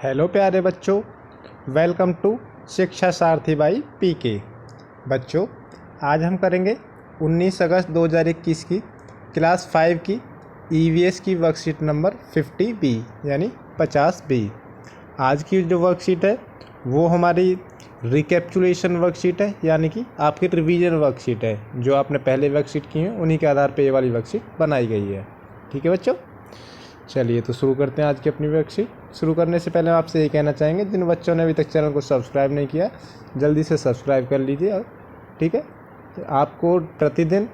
Hello प्यारे बच्चों, welcome to शिक्षा सारथी बाई पीके। बच्चों, आज हम करेंगे 19 अगस्त 2021 की क्लास 5 की ईवीएस की वर्कशीट नंबर 50B यानी 50B। आज की जो वर्कशीट है वो हमारी रिकैप्चुलेशन वर्कशीट है, यानी कि आपकी रिवीजन वर्कशीट है। जो आपने पहले वर्कशीट की है उन्हीं के आधार पर ये वाली वर्कशीट बनाई गई है। ठीक है बच्चों, चलिए तो शुरू करते हैं आज की अपनी वर्कशीट। शुरू करने से पहले हम आपसे ये कहना चाहेंगे, जिन बच्चों ने अभी तक चैनल को सब्सक्राइब नहीं किया जल्दी से सब्सक्राइब कर लीजिए। और ठीक है, तो आपको प्रतिदिन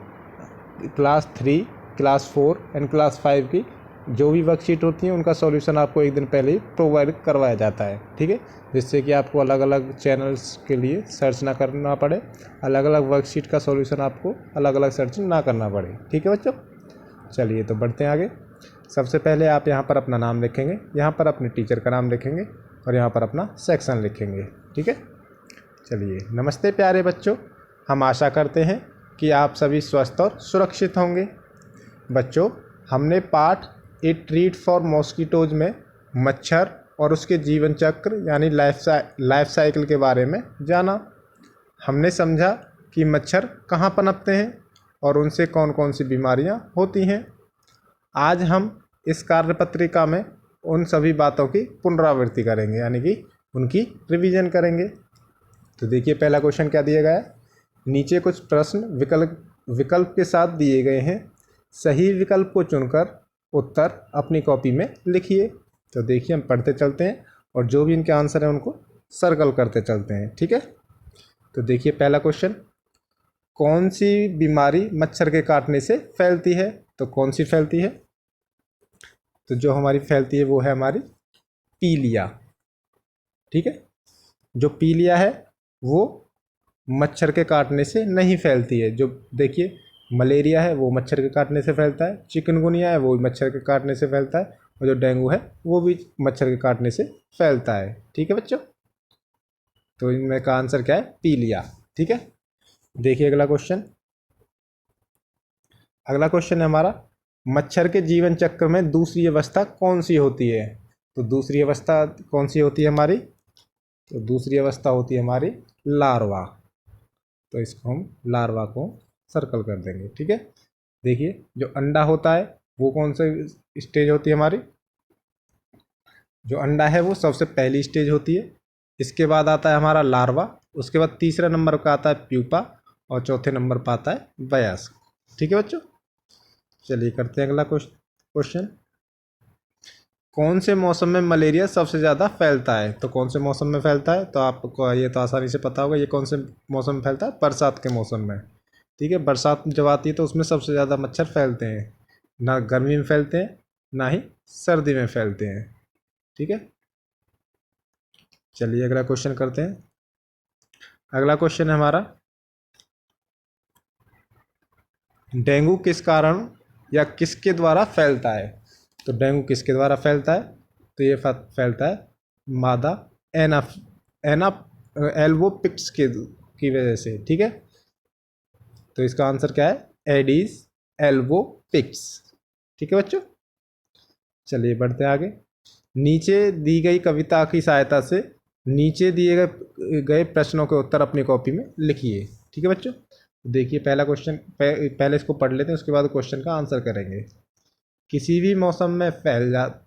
क्लास 3, क्लास 4 एंड क्लास 5 की जो भी वर्कशीट होती हैं उनका सॉल्यूशन आपको एक दिन पहले ही प्रोवाइड करवाया जाता है। ठीक है, जिससे कि आपको अलग अलग चैनल्स के लिए सर्च ना करना पड़े, अलग अलग वर्कशीट का सॉल्यूशन आपको अलग अलग सर्च ना करना पड़े। ठीक है बच्चों, चलिए तो बढ़ते हैं आगे। सबसे पहले आप यहाँ पर अपना नाम लिखेंगे, यहाँ पर अपने टीचर का नाम लिखेंगे और यहाँ पर अपना सेक्शन लिखेंगे। ठीक है, चलिए। नमस्ते प्यारे बच्चों, हम आशा करते हैं कि आप सभी स्वस्थ और सुरक्षित होंगे। बच्चों, हमने part A treat for mosquitoes में मच्छर और उसके जीवन चक्र यानी लाइफ साइकिल के बारे में जाना। हमने समझा कि मच्छर कहाँ पनपते हैं और उनसे कौन कौन सी बीमारियाँ होती हैं। आज हम इस कार्यपत्रिका में उन सभी बातों की पुनरावृत्ति करेंगे, यानी कि उनकी रिवीजन करेंगे। तो देखिए पहला क्वेश्चन क्या दिया गया है। नीचे कुछ प्रश्न विकल्प के साथ दिए गए हैं। सही विकल्प को चुनकर उत्तर अपनी कॉपी में लिखिए। तो देखिए हम पढ़ते चलते हैं और जो भी इनके आंसर हैं उनको सर्कल करते चलते हैं। ठीक है, तो देखिए पहला क्वेश्चन, कौन सी बीमारी मच्छर के काटने से फैलती है? तो कौन सी फैलती है? तो जो हमारी फैलती है वो है हमारी पीलिया। ठीक है, जो पीलिया है वो मच्छर के काटने से नहीं फैलती है। जो देखिए मलेरिया है वो मच्छर के काटने से फैलता है, चिकनगुनिया है वो मच्छर के काटने से फैलता है, और जो डेंगू है वो भी मच्छर के काटने से फैलता है। ठीक है बच्चों, तो इनमें का आंसर क्या है? पीलिया। ठीक है, देखिए अगला क्वेश्चन। अगला क्वेश्चन है हमारा, मच्छर के जीवन चक्र में दूसरी अवस्था कौन सी होती है? तो दूसरी अवस्था कौन सी होती है हमारी? तो दूसरी अवस्था होती है हमारी लार्वा। तो इसको हम लार्वा को सर्कल कर देंगे। ठीक है, देखिए जो अंडा होता है वो कौन सी स्टेज होती है हमारी? जो अंडा है वो सबसे पहली स्टेज होती है। इसके बाद आता है हमारा लार्वा, उसके बाद तीसरा नंबर का आता है प्यूपा और चौथे नंबर पर आता है वयस्क। ठीक है बच्चों, चलिए करते हैं अगला क्वेश्चन। कौन से मौसम में मलेरिया सबसे ज़्यादा फैलता है? तो कौन से मौसम में फैलता है? तो आपको ये तो आसानी से पता होगा, ये कौन से मौसम में फैलता है? बरसात के मौसम में। ठीक है, बरसात जब आती है तो उसमें सबसे ज़्यादा मच्छर फैलते हैं। ना गर्मी में फैलते हैं ना ही सर्दी में फैलते हैं। ठीक है, चलिए अगला क्वेश्चन करते हैं। अगला क्वेश्चन है हमारा, डेंगू किस कारण या किसके द्वारा फैलता है? तो डेंगू किसके द्वारा फैलता है? तो ये फैलता है मादा एना एना एल्वोपिक्स की वजह से। ठीक है, तो इसका आंसर क्या है? एडीज एल्वोपिक्स। ठीक है बच्चों, चलिए बढ़ते हैं आगे। नीचे दी गई कविता की सहायता से नीचे दिए गए प्रश्नों के उत्तर अपनी कॉपी में लिखिए। ठीक है बच्चों, देखिए पहला क्वेश्चन, पहले इसको पढ़ लेते हैं, उसके बाद क्वेश्चन का आंसर करेंगे। किसी भी मौसम में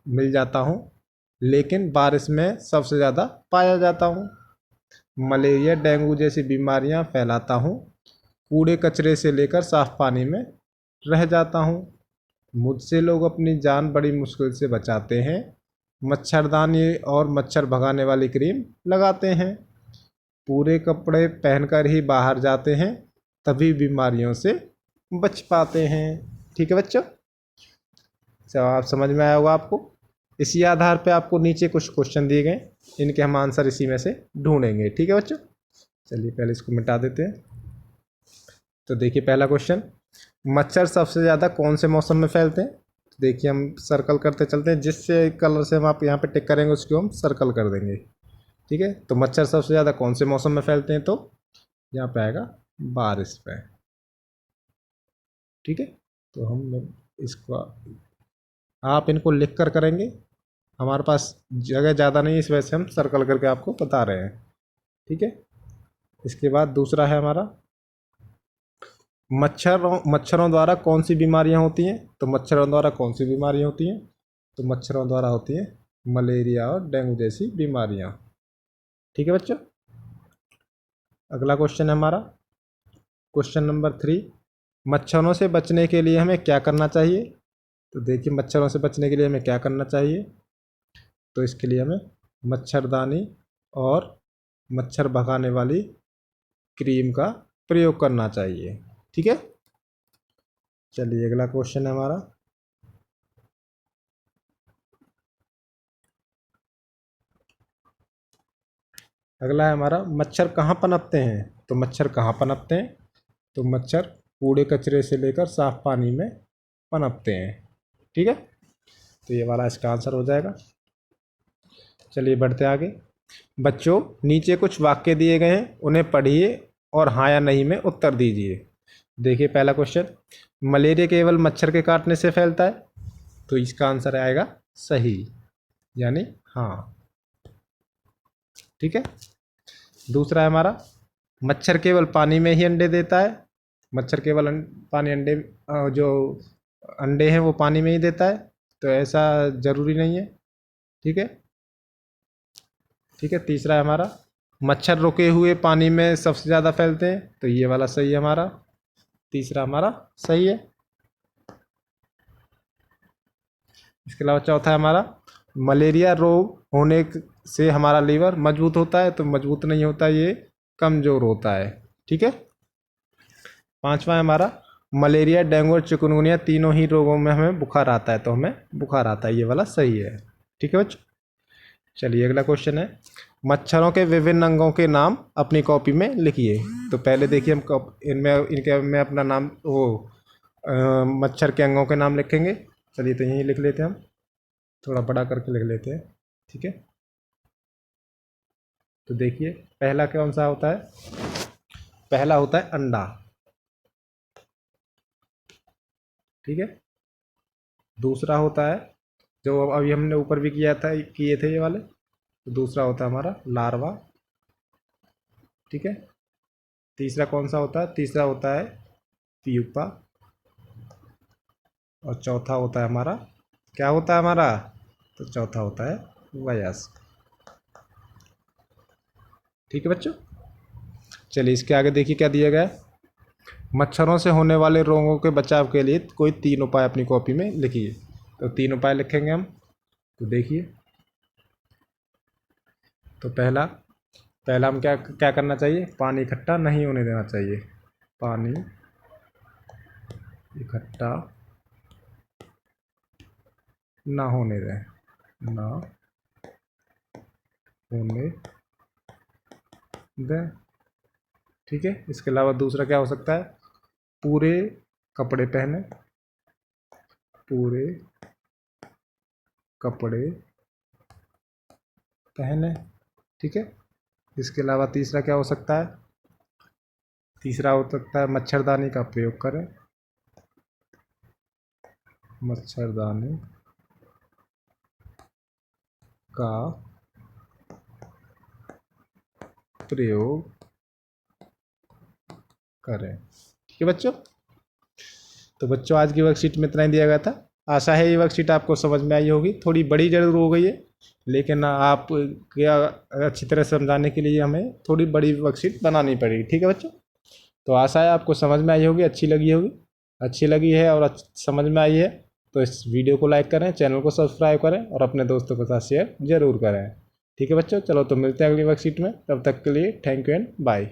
मिल जाता हूँ, लेकिन बारिश में सबसे ज़्यादा पाया जाता हूँ। मलेरिया डेंगू जैसी बीमारियाँ फैलाता हूँ। कूड़े कचरे से लेकर साफ पानी में रह जाता हूँ। मुझसे लोग अपनी जान बड़ी मुश्किल से बचाते हैं। मच्छरदानी और मच्छर भगाने वाली क्रीम लगाते हैं। पूरे कपड़े पहनकर ही बाहर जाते हैं, तभी बीमारियों से बच पाते हैं। ठीक है बच्चों, जवाब समझ में आया होगा आपको। इसी आधार पे आपको नीचे कुछ क्वेश्चन दिए गए, इनके हम आंसर इसी में से ढूंढेंगे। ठीक है बच्चों, चलिए पहले इसको मिटा देते हैं। तो देखिए पहला क्वेश्चन, मच्छर सबसे ज़्यादा कौन से मौसम में फैलते हैं? तो देखिए हम सर्कल करते चलते हैं, जिससे कलर से हम आप यहाँ पे टिक करेंगे उसको हम सर्कल कर देंगे। ठीक है, तो मच्छर सबसे ज़्यादा कौन से मौसम में फैलते हैं? तो यहाँ पे आएगा बारिश पे। ठीक है, तो हम इसको आप इनको लिख कर करेंगे हमारे पास जगह ज़्यादा नहीं है, इस वजह से हम सर्कल करके आपको बता रहे हैं। ठीक है, इसके बाद दूसरा है हमारा मच्छरों द्वारा कौन सी बीमारियां होती हैं। तो मच्छरों द्वारा कौन सी बीमारियां होती हैं? तो मच्छरों द्वारा होती हैं मलेरिया और डेंगू जैसी बीमारियां। ठीक है बच्चों, अगला क्वेश्चन है हमारा क्वेश्चन नंबर 3। मच्छरों से बचने के लिए हमें क्या करना चाहिए? तो देखिए, मच्छरों से बचने के लिए हमें क्या करना चाहिए? तो इसके लिए हमें मच्छरदानी और मच्छर भगाने वाली क्रीम का प्रयोग करना चाहिए। ठीक है, चलिए अगला क्वेश्चन है हमारा अगला है हमारा मच्छर कहाँ पनपते हैं? तो मच्छर कहाँ पनपते हैं? तो मच्छर कूड़े कचरे से लेकर साफ पानी में पनपते हैं। ठीक है, तो ये वाला इसका आंसर हो जाएगा। चलिए बढ़ते आगे। बच्चों, नीचे कुछ वाक्य दिए गए हैं, उन्हें पढ़िए और हाँ या नहीं में उत्तर दीजिए। देखिए पहला क्वेश्चन, मलेरिया केवल मच्छर के काटने से फैलता है। तो इसका आंसर आएगा सही, यानी हाँ। ठीक है, दूसरा है हमारा मच्छर केवल पानी में ही अंडे देता है। मच्छर केवल पानी अंडे जो अंडे हैं वो पानी में ही देता है। तो ऐसा ज़रूरी नहीं है। ठीक है, ठीक है, तीसरा है हमारा मच्छर रुके हुए पानी में सबसे ज़्यादा फैलते हैं। तो ये वाला सही है हमारा, तीसरा हमारा सही है। इसके अलावा चौथा है हमारा मलेरिया रोग होने से हमारा लीवर मजबूत होता है। तो मजबूत नहीं होता, ये कमज़ोर होता है। ठीक है, पांचवा है हमारा मलेरिया डेंगू और चिकनगुनिया तीनों ही रोगों में हमें बुखार आता है। तो हमें बुखार आता है, ये वाला सही है। ठीक है बच्चों, चलिए अगला क्वेश्चन है मच्छरों के विभिन्न अंगों के नाम अपनी कॉपी में लिखिए। तो पहले देखिए हम इनके में अपना नाम वो मच्छर के अंगों के नाम लिखेंगे। चलिए तो यहीं लिख लेते हैं, हम थोड़ा बड़ा करके लिख लेते हैं। ठीक है, तो देखिए पहला कौन सा होता है? पहला होता है अंडा। ठीक है, दूसरा होता है जो अभी हमने ऊपर भी किए थे ये वाले। तो दूसरा होता है हमारा लार्वा। ठीक है, तीसरा कौन सा होता है? तीसरा होता है प्यूपा। और चौथा होता है हमारा, क्या होता है हमारा? तो चौथा होता है वयस्क। ठीक है बच्चों, चलिए इसके आगे देखिए क्या दिया गया है। मच्छरों से होने वाले रोगों के बचाव के लिए कोई 3 उपाय अपनी कॉपी में लिखिए। तो 3 उपाय लिखेंगे हम। तो देखिए, तो पहला हम क्या क्या करना चाहिए? पानी इकट्ठा नहीं होने देना चाहिए। पानी इकट्ठा ना होने दें, ना होने दें। ठीक है, इसके अलावा दूसरा क्या हो सकता है? पूरे कपड़े पहने, पूरे कपड़े पहने। ठीक है, इसके अलावा तीसरा क्या हो सकता है? तीसरा हो सकता है मच्छरदानी का प्रयोग करें, मच्छरदानी का प्रयोग करें। ठीक है बच्चों, तो बच्चों आज की वर्कशीट में इतना ही दिया गया था। आशा है ये वर्कशीट आपको समझ में आई होगी। थोड़ी बड़ी जरूर हो गई है, लेकिन आप क्या अच्छी तरह समझाने के लिए हमें थोड़ी बड़ी वर्कशीट बनानी पड़ेगी। ठीक है बच्चों, तो आशा है आपको समझ में आई होगी, अच्छी लगी होगी। अच्छी लगी है और समझ में आई है तो इस वीडियो को लाइक करें, चैनल को सब्सक्राइब करें और अपने दोस्तों के साथ शेयर ज़रूर करें। ठीक है बच्चों, चलो तो मिलते हैं अगली वर्कशीट में। तब तक के लिए थैंक यू एंड बाय।